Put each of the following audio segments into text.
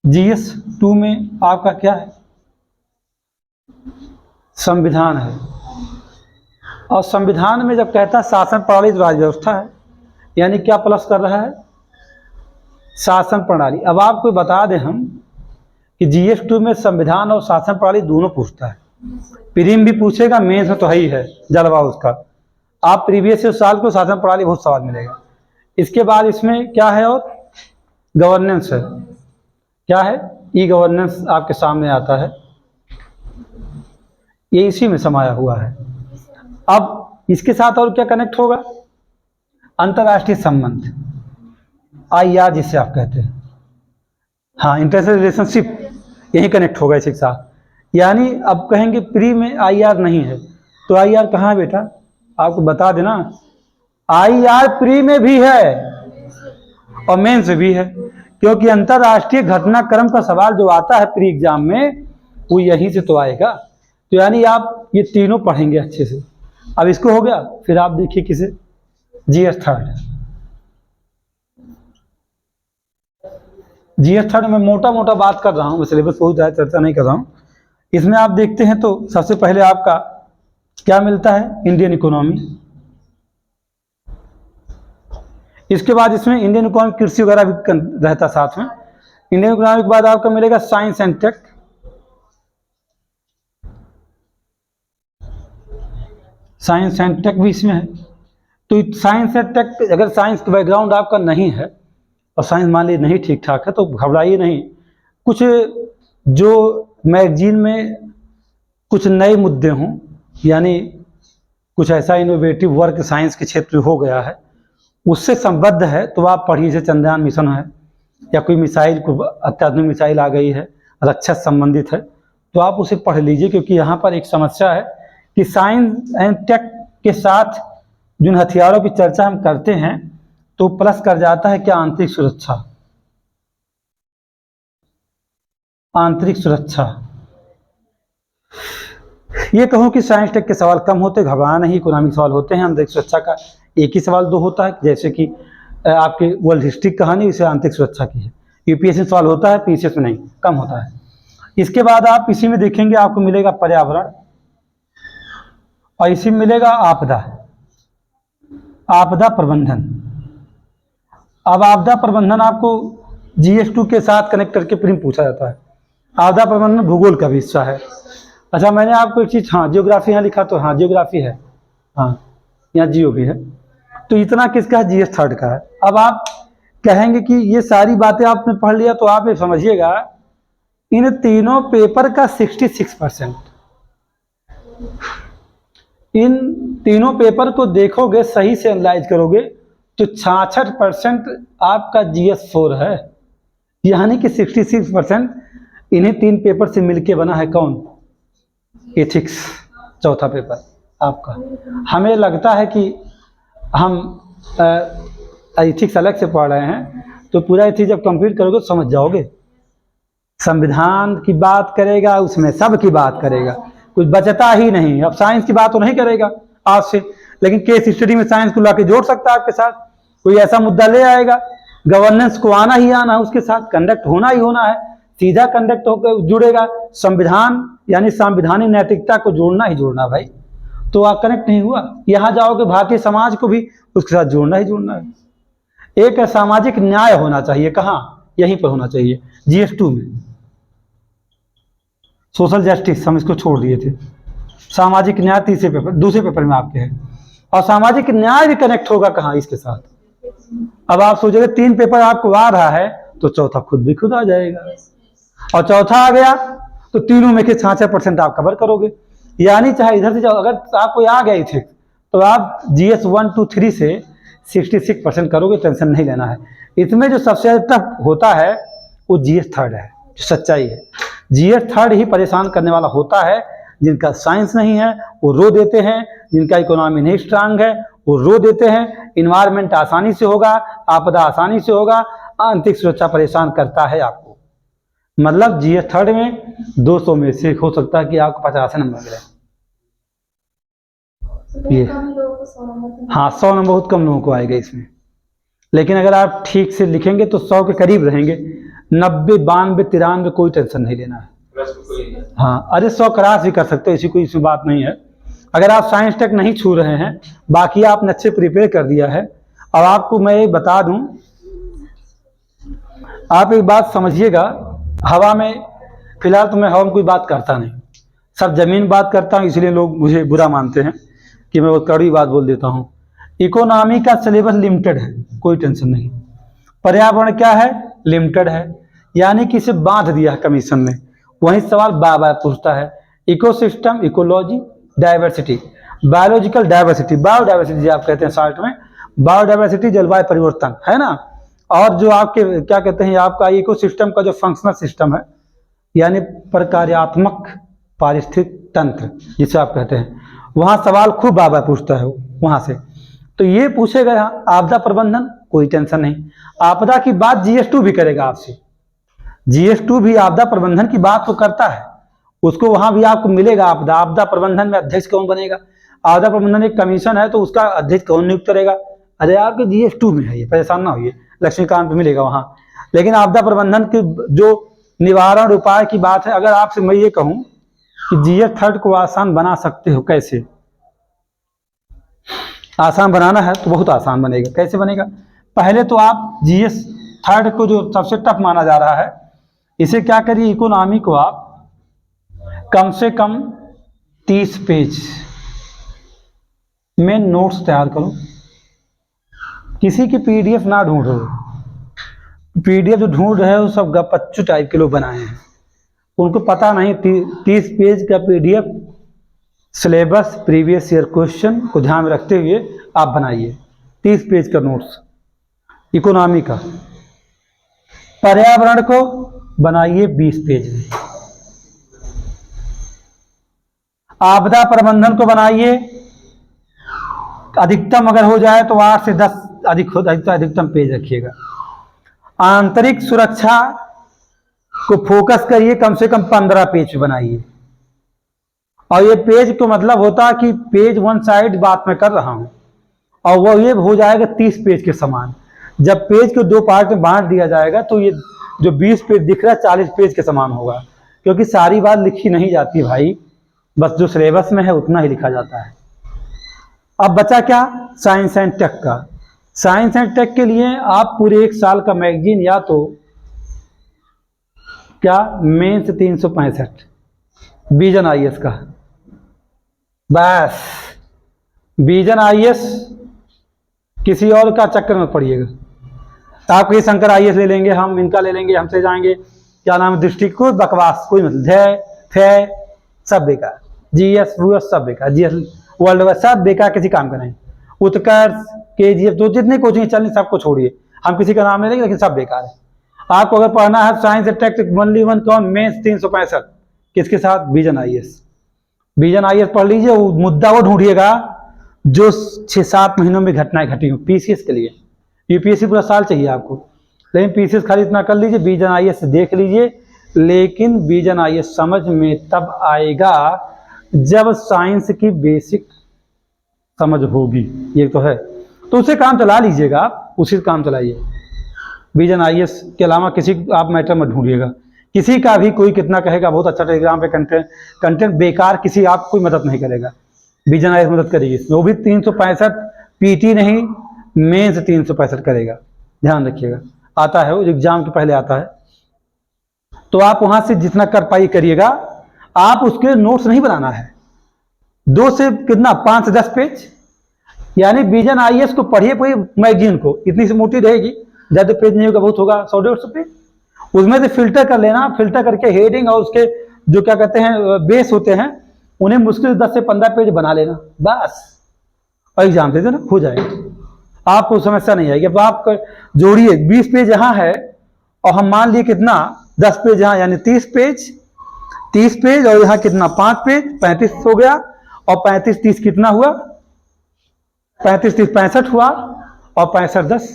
GS2 में आपका क्या है, संविधान है। और संविधान में जब कहता है शासन प्रणाली राज्य व्यवस्था है, यानी क्या प्लस कर रहा है, शासन प्रणाली। अब आपको बता दें हम कि GS2 में संविधान और शासन प्रणाली दोनों पूछता है। प्रीम भी पूछेगा, मेंस में तो है ही है जलवा उसका। आप प्रीवियस साल को शासन प्रणाली बहुत सवाल मिलेगा। इसके बाद इसमें क्या है, और गवर्नेंस है। क्या है, ई गवर्नेंस आपके सामने आता है, ये इसी में समाया हुआ है। अब इसके साथ और क्या कनेक्ट होगा, अंतर्राष्ट्रीय संबंध, IR जिसे आप कहते हैं, हाँ, इंटरनेशनल रिलेशनशिप, यही कनेक्ट होगा इसके साथ। यानी अब कहेंगे प्री में IR नहीं है, तो IR कहाँ है बेटा, आपको बता देना, IR प्री में भी है और मेंस में भी है, क्योंकि अंतर्राष्ट्रीय घटनाक्रम का सवाल जो आता है प्री एग्जाम में वो यहीं से तो आएगा। तो यानी आप ये तीनों पढ़ेंगे अच्छे से। अब इसको हो गया, फिर आप देखिए किसे, GS3। GS3 में मोटा मोटा बात कर रहा हूँ, मैं सिलेबस बहुत ज़्यादा चर्चा नहीं कर रहा हूँ। इसमें आप देखते हैं तो सबसे पहले आपका क्या मिलता है, इंडियन इकोनॉमी। इसके बाद इसमें इंडियन इकोनॉमी कृषि वगैरह भी रहता साथ में। इंडियन इकोनॉमी के बाद आपका मिलेगा science and tech. Science and tech भी इसमें है। तो साइंस एंड टेक, अगर साइंस का बैकग्राउंड आपका नहीं है और साइंस मान लीजिए नहीं ठीक ठाक है तो घबराइए नहीं। कुछ जो मैगजीन में कुछ नए मुद्दे हों, यानी कुछ ऐसा इनोवेटिव वर्क साइंस के क्षेत्र में हो गया है, उससे संबद्ध है तो आप पढ़िए। जैसे चंद्रयान मिशन है, या कोई मिसाइल, को अत्याधुनिक मिसाइल आ गई है, रक्षा से संबंधित है, तो आप उसे पढ़ लीजिए। क्योंकि यहाँ पर एक समस्या है कि साइंस एंड टेक के साथ जिन हथियारों की चर्चा हम करते हैं तो प्लस कर जाता है क्या, आंतरिक सुरक्षा। आंतरिक सुरक्षा, ये कहूँ कि साइंस टेक के सवाल कम होते, घबराना नहीं, इकोनॉमिक सवाल होते हैं। आंतरिक सुरक्षा का एक ही सवाल दो होता है, जैसे कि आपके वर्ल्ड हिस्ट्री कहानी, इसे आंतरिक सुरक्षा की है। UPSC सवाल होता है, PCS में नहीं, कम होता है। इसके बाद आप इसी में देखेंगे, आपको मिलेगा पर्यावरण, और इसी में मिलेगा आपदा, आपदा प्रबंधन। अब आपदा प्रबंधन आपको GS2 के साथ कनेक्ट करके प्रीम पूछा जाता है। आपदा प्रबंधन भूगोल का भी हिस्सा है। अच्छा, मैंने आपको एक चीज़, हाँ, जियोग्राफी यहाँ लिखा, तो हाँ जियोग्राफी है, हाँ यहाँ जियो भी है। तो इतना किसका है, GS3 का है। अब आप कहेंगे कि ये सारी बातें आपने पढ़ लिया, तो आप ये समझिएगा इन तीनों पेपर का 66%, इन तीनों पेपर को देखोगे, सही से एनालाइज करोगे तो 66% आपका GS4 है। यानी कि 66% इन्हीं तीन पेपर से मिलके बना है। कौन, एथिक्स, चौथा पेपर आपका। हमें लगता है कि हम एथिक्स अलग से पढ़ रहे हैं, तो पूरा एथिक्स जब कंप्लीट करोगे तो समझ जाओगे। संविधान की बात करेगा, उसमें सब की बात करेगा, कुछ बचता ही नहीं। अब साइंस की बात तो नहीं करेगा आज से, लेकिन केस स्टडी में साइंस को लाके जोड़ सकता है आपके साथ। कोई ऐसा मुद्दा ले आएगा, गवर्नेंस को आना ही आना है, उसके साथ कंडक्ट होना ही होना है, सीधा कंडक्ट होकर जुड़ेगा। संविधान यानी संवैधानिक नैतिकता को जोड़ना ही जोड़ना भाई। तो आप कनेक्ट नहीं हुआ, यहाँ जाओगे भारतीय समाज को भी उसके साथ जोड़ना ही जोड़ना है। एक सामाजिक न्याय होना चाहिए, कहाँ, यहीं पर होना चाहिए, GS2 में। सोशल जस्टिस हम इसको छोड़ दिए थे, सामाजिक न्याय तीसरे पेपर, दूसरे पेपर में आपके है। और सामाजिक न्याय भी कनेक्ट होगा कहाँ, इसके साथ। अब आप सोचेंगे 3 पेपर आपको आ रहा है तो चौथा खुद भी खुद आ जाएगा, और चौथा आ गया तो तीनों में के 66% आप कवर करोगे। यानी चाहे इधर से जाओ, अगर आपको आ गए थे तो आप GS1 2 3 से 66% करोगे, टेंशन नहीं लेना है। इसमें जो सबसे टफ होता है वो GS3 है, जो सच्चाई है। GS3 ही परेशान करने वाला होता है। जिनका साइंस नहीं है वो रो देते हैं, जिनका इकोनॉमी नहीं स्ट्रांग है वो रो देते हैं। इन्वायरमेंट आसानी से होगा, आपदा आसानी से होगा, आंतरिक सुरक्षा परेशान करता है आपको। मतलब GS3 में 200 में से हो सकता है कि आपको 50 नंबर मिले। ये हाँ, 100 नंबर बहुत कम लोगों को आएगा इसमें। लेकिन अगर आप ठीक से लिखेंगे तो 100 के करीब रहेंगे, 90, 92, 93 कोई टेंशन नहीं लेना है। हाँ, अरे 100 क्रॉस भी कर सकते हो, ऐसी कोई बात नहीं है। अगर आप साइंस टेक नहीं छू रहे हैं, बाकी आपने अच्छे प्रिपेयर कर दिया है। अब आपको मैं ये बता दूं, आप एक बात समझिएगा, हवा में, फिलहाल तो मैं हवा में कोई बात करता नहीं, सब जमीन बात करता हूँ, इसलिए लोग मुझे बुरा मानते हैं कि मैं वो कड़वी बात बोल देता हूँ। इकोनॉमी का सिलेबस लिमिटेड है, कोई टेंशन नहीं। पर्यावरण क्या है? लिमिटेड है, यानी कि इसे बांध दिया है कमीशन ने। वही सवाल बार बार पूछता है। Ecosystem, ecology, diversity, biological diversity, biodiversity आप कहते हैं शॉर्ट में, बायोडाइवर्सिटी जलवायु परिवर्तन, है ना। और जो आपके क्या कहते हैं, आपका इकोसिस्टम का जो फंक्शनल सिस्टम है, यानी प्रकार्यात्मक पारिस्थितिक तंत्र जिसे आप कहते हैं, वहाँ सवाल खूब बार बार पूछता है वहाँ से। तो ये पूछेगा यहाँ आपदा प्रबंधन, कोई टेंशन नहीं। आपदा की बात GS2 भी करेगा आपसे, GS2 भी आपदा प्रबंधन की बात तो करता है, उसको वहाँ भी आपको मिलेगा। आपदा प्रबंधन में अध्यक्ष कौन बनेगा? आपदा प्रबंधन एक कमीशन है, तो उसका अध्यक्ष कौन नियुक्त करेगा? अरे आपके GS2 में है, ये परेशान ना होइए, लक्ष्मीकांत पे मिलेगा वहाँ। लेकिन आपदा प्रबंधन की जो निवारण उपाय की बात है, अगर आपसे मैं ये कहूँ कि GS3 को आसान बना सकते हो, कैसे आसान बनाना है? तो बहुत आसान बनेगा। कैसे बनेगा? पहले तो आप GS3 को जो सबसे टफ माना जा रहा है, इसे क्या करिए, इकोनॉमी को आप कम से कम 30 पेज में नोट्स तैयार करो। किसी की PDF ना ढूंढो, PDF जो ढूंढ रहे हो सब गपच्चू टाइप के लोग बनाए हैं, उनको पता नहीं 30 पेज का PDF syllabus previous year question को ध्यान में रखते हुए आप बनाइए 30 पेज का नोट्स इकोनॉमी का। पर्यावरण को बनाइए 20 पेज में, आपदा प्रबंधन को बनाइए, अधिकतम अगर हो जाए तो 8 से 10 अधिकतम पेज रखिएगा। आंतरिक सुरक्षा को फोकस करिए, कम से कम 15 पेज बनाइए। और ये पेज को मतलब होता है कि पेज वन साइड बात मैं कर रहा हूं, और वो ये हो जाएगा 30 पेज के समान। जब पेज को 2 पार्ट में बांट दिया जाएगा तो ये जो 20 पेज दिख रहा है 40 पेज के समान होगा, क्योंकि सारी बात लिखी नहीं जाती भाई, बस जो सिलेबस में है उतना ही लिखा जाता है। अब बचा क्या? साइंस एंड टेक का। साइंस एंड टेक के लिए आप पूरे 1 साल का मैगजीन, या तो क्या मेंस 365 विजन IAS का, बस विजन IAS, किसी और का चक्कर में पड़िएगा। आप कहीं शंकर IAS ले लेंगे, हम इनका ले लेंगे, हमसे जाएंगे क्या नाम है, दृष्टिकोण, बकवास, कोई मतलब ध्याय सब बेकार, GS सब बेकार, GS वर्ल्ड वाइड सब बेकार, किसी काम का नहीं। उत्कर्ष, KGF, तो जितने कोचिंग चलने सबको छोड़िए, हम किसी का नाम ले लेंगे, लेकिन सब बेकार है। आपको अगर पढ़ना है science and tech only one कौन, मेंस 365, किसके साथ? Vision IAS। विजन IAS पढ़ लीजिए, वो मुद्दा वो ढूंढिएगा जो 6-7 महीनों में घटनाएं घटी हो PCS के लिए। UPSC पूरा साल चाहिए आपको, लेकिन PCS खाली इतना कर लीजिए, विजन IAS देख लीजिए। लेकिन विजन IAS समझ में तब आएगा जब साइंस की बेसिक समझ होगी, ये तो है, तो उसे काम चला लीजिएगा आप, उसी से काम चलाइए। विजन IAS के अलावा किसी आप मैटर में ढूंढिएगा, किसी का भी कोई कितना कहेगा बहुत अच्छा टेलीग्राम पे कंटेंट बेकार, किसी आप कोई मदद नहीं करेगा, विजन IAS मदद करेगी इसमें। वो भी 365 PT नहीं, मेंस 365 करेगा, ध्यान रखिएगा। आता है वो एग्जाम के पहले आता है, तो आप वहां से जितना कर पाई करिएगा। आप उसके नोट्स नहीं बनाना है, 2 से कितना 5 से 10 पेज, यानी विजन IAS को पढ़िए पूरी मैगजीन को, इतनी सी मोटी रहेगी, ज्यादा पेज नहीं होगा, बहुत होगा 100-150 पेज, उसमें से फिल्टर कर लेना, फिल्टर करके हेडिंग और उसके जो क्या कहते हैं बेस होते हैं, उन्हें मुश्किल 10 से 15 पेज बना लेना, बस, और एग्जाम दे देना, हो जाएगा, आपको समस्या नहीं आएगी। अब आप जोड़िए 20 पेज यहाँ है, और हम मान लिए कितना 10 पेज यहाँ, यानी 30 पेज, और यहाँ कितना 5 पेज, 35 हो गया, और 35-30 कितना हुआ, 35-30 65 हुआ, और 65-10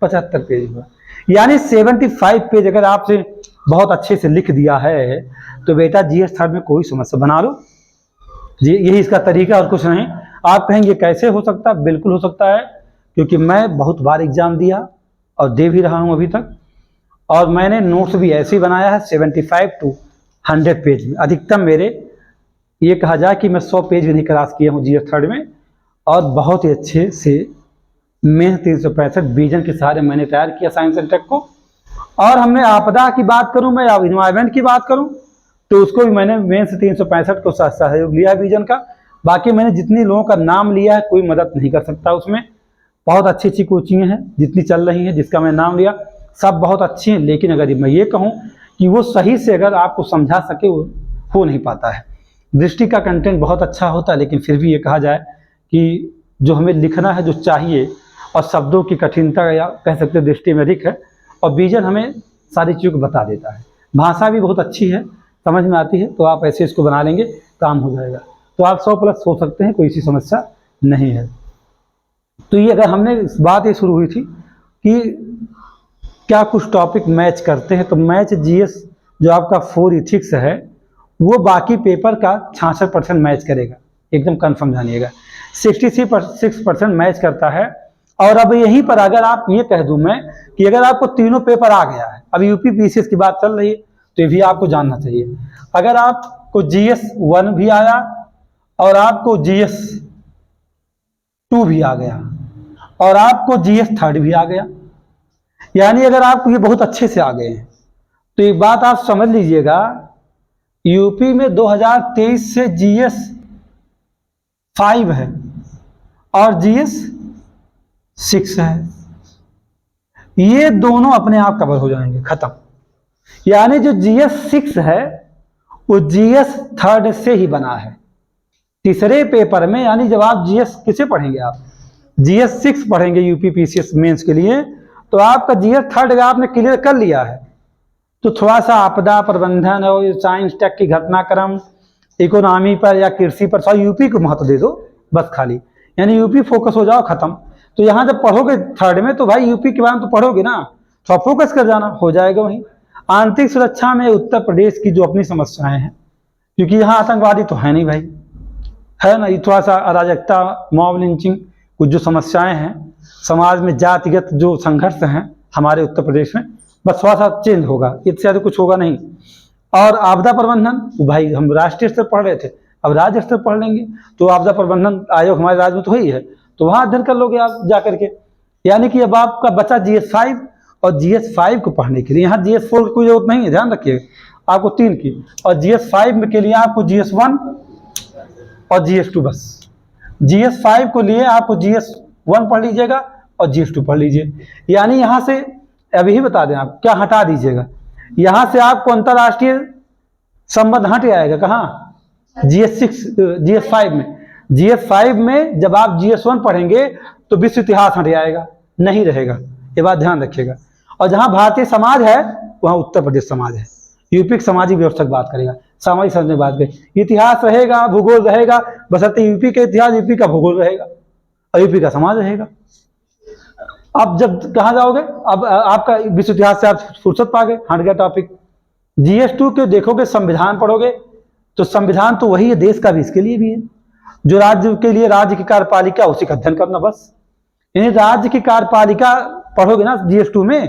75 पेज हुआ, यानी 75 पेज अगर आपसे बहुत अच्छे से लिख दिया है तो बेटा GS3 में कोई समस्या बना लो जी, यही इसका तरीका और कुछ नहीं। आप कहेंगे कैसे हो सकता है? बिल्कुल हो सकता है, क्योंकि मैं बहुत बार एग्जाम दिया और दे भी रहा हूं अभी तक, और मैंने नोट्स भी ऐसे ही बनाया है 75 to 100 पेज में। अधिकतम मेरे ये कहा जाए कि मैं 100 पेज भी नहीं क्रॉस किया हूँ जीएस थर्ड में। और बहुत ही अच्छे से मेन 365 विजन के सहारे मैंने तैयार किया साइंस एंड टेक को। और हमने आपदा की बात करूं मैं या इन्वायरमेंट की बात करूं तो उसको भी मैंने मेन से 365 को सहयोग लिया है विजन का। बाकी मैंने जितनी लोगों का नाम लिया है कोई मदद नहीं कर सकता उसमें। बहुत अच्छी अच्छी कोचिंग हैं जितनी चल रही हैं, जिसका मैं नाम लिया सब बहुत अच्छी हैं, लेकिन अगर मैं ये कहूँ कि वो सही से अगर आपको समझा सके वो हो नहीं पाता है। दृष्टि का कंटेंट बहुत अच्छा होता है, लेकिन फिर भी ये कहा जाए कि जो हमें लिखना है जो चाहिए और शब्दों की कठिनता या कह सकते दृष्टि में अधिक है, और विजन हमें सारी चीज़ों को बता देता है। भाषा भी बहुत अच्छी है, समझ में आती है, तो आप ऐसे इसको बना लेंगे काम हो जाएगा। तो आप 100+ हो सकते हैं, कोई सी समस्या नहीं है। तो ये अगर हमने बात ये शुरू हुई थी कि क्या कुछ टॉपिक मैच करते हैं, तो मैच जीएस जो आपका 4 इथिक्स है वो बाकी पेपर का 66% मैच करेगा, एकदम कंफर्म जानिएगा। 66% मैच करता है। और अब यहीं पर अगर आप ये कह दूं मैं कि अगर आपको तीनों पेपर आ गया है, अब यूपी पीसीएस की बात चल रही है तो ये भी आपको जानना चाहिए। अगर आपको जीएस 1 भी आया और आपको जीएस 2 भी आ गया और आपको जीएस 3 भी आ गया, यानी अगर आपको ये बहुत अच्छे से आ गए हैं, तो एक बात आप समझ लीजिएगा, यूपी में 2023 से जीएस 5 है और जीएस 6 है, ये दोनों अपने आप कवर हो जाएंगे, खत्म। यानी जो जीएस 6 है वो जीएस 3 से ही बना है तीसरे पेपर में। यानी जब आप जीएस किसे पढ़ेंगे, आप जीएस 6 पढ़ेंगे यूपी पीसीएस मेंस के लिए, तो आपका जीएस 3 आपने क्लियर कर लिया है, तो थोड़ा सा आपदा प्रबंधन और साइंस टेक की घटनाक्रम, इकोनॉमी पर या कृषि पर थोड़ा यूपी को महत्व दे दो बस खाली, यानी यूपी फोकस हो जाओ, खत्म। तो यहाँ जब पढ़ोगे 3 में तो भाई यूपी के बारे में तो पढ़ोगे ना, थोड़ा फोकस कर जाना, हो जाएगा वहीं। आंतरिक सुरक्षा में उत्तर प्रदेश की जो अपनी समस्याएं हैं, क्योंकि यहाँ आतंकवादी तो है नहीं भाई, है ना, ये थोड़ा सा अराजकता, मॉब लिंचिंग, कुछ जो समस्याएं हैं समाज में, जातिगत जो संघर्ष हैं हमारे उत्तर प्रदेश में, बस थोड़ा सा चेंज होगा, इससे ज़्यादा कुछ होगा नहीं। और आपदा प्रबंधन भाई हम राष्ट्रीय स्तर पढ़ रहे थे, अब राज्य स्तर पढ़ लेंगे, तो आपदा प्रबंधन आयोग हमारे राज्य में तो ही है, तो वहाँ अध्ययन कर लोगे आप जा करके। यानी कि अब आपका बचा जीएस 5 और जीएस 5 को पढ़ने के लिए, यहाँ जीएस 4 की कोई जरूरत नहीं है, ध्यान रखिए, आपको 3 की, और जीएस 5 के लिए आपको जीएस 1 और जीएस 2 बस। जीएस 5 को लिए आपको जीएस 1 पढ़ लीजिएगा और जीएस 2 पढ़ लीजिए। यानी यहाँ से अभी ही बता दें, आप क्या हटा दीजिएगा, यहाँ से आपको अंतरराष्ट्रीय संबंध हट आएगा, कहाँ, जीएस 5 में। जीएस 5 में जब आप जीएस 1 पढ़ेंगे तो विश्व इतिहास हट जाएगा, नहीं रहेगा, ये बात ध्यान रखिएगा। और जहाँ भारतीय समाज है वहाँ उत्तर प्रदेश समाज है, यूपी की सामाजिक व्यवस्था की बात करेगा, सामाजिक समझ की बात करेगा, इतिहास रहेगा, भूगोल रहेगा, बशर्ते यूपी का इतिहास, यूपी का भूगोल रहेगा और यूपी का समाज रहेगा। अब जब कहाँ जाओगे, अब आपका विश्व इतिहास से आप फुर्सत पा गए, हट गया टॉपिक। जीएस 2 के देखोगे, संविधान पढ़ोगे, तो संविधान तो वही है, देश का भी इसके लिए भी है, जो राज्य के लिए राज्य की कार्यपालिका, उसी का अध्ययन करना बस। यानी राज्य की कार्यपालिका पढ़ोगे ना जीएस 2 में,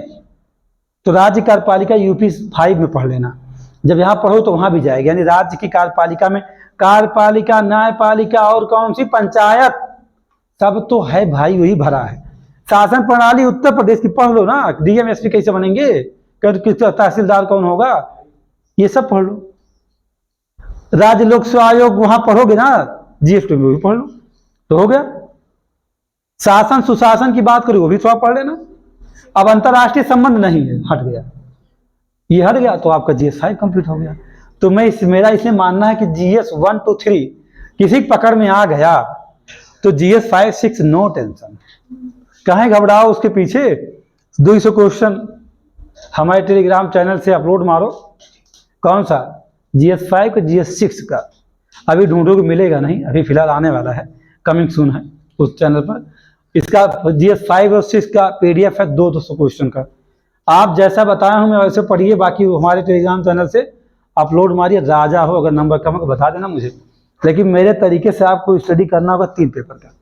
तो राज्य कार्यपालिका यूपी 5 में पढ़ लेना, जब यहाँ पढ़ो तो वहां भी जाएगा। यानी राज्य की कार्यपालिका में कार्यपालिका, न्यायपालिका और कौन सी पंचायत, सब तो है भाई, वही भरा है। शासन प्रणाली उत्तर प्रदेश की पढ़ लो ना, डीएम एसपी कैसे बनेंगे, तहसीलदार कौन होगा, ये सब पढ़ लो। राज्य लोक सेवा आयोग वहां पढ़ोगे ना, जीएस 2 में भी पढ़ लो, तो हो गया। शासन सुशासन की बात करो, वो भी थोड़ा पढ़ लेना। अब अंतरराष्ट्रीय संबंध नहीं है, हट गया, ये हट गया तो आपका जीएस 5 कंप्लीट हो गया। तो मेरा इसलिए मानना है कि जीएस 1 to 3 किसी पकड़ में आ गया तो जीएस 5, 6 नो टेंशन, कहें घबराओ उसके पीछे। 200 क्वेश्चन हमारे टेलीग्राम चैनल से अपलोड मारो, कौन सा, जीएस 5 का, जीएस 6 का, अभी ढूंढोगे मिलेगा नहीं, अभी फिलहाल आने वाला है, कमिंग सून है उस चैनल पर। इसका जीएस 5 और 6 का पीडीएफ है 200 क्वेश्चन का। आप जैसा बताया हूं मैं वैसे पढ़िए, बाकी हमारे टेलीग्राम चैनल से अपलोड मारिए। राजा हो, अगर नंबर कम हो बता देना मुझे, लेकिन मेरे तरीके से आपको स्टडी करना होगा 3 पेपर का।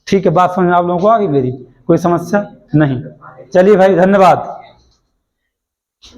ठीक है, बात समझ में आप लोगों को आ गई मेरी, कोई समस्या नहीं। चलिए भाई, धन्यवाद।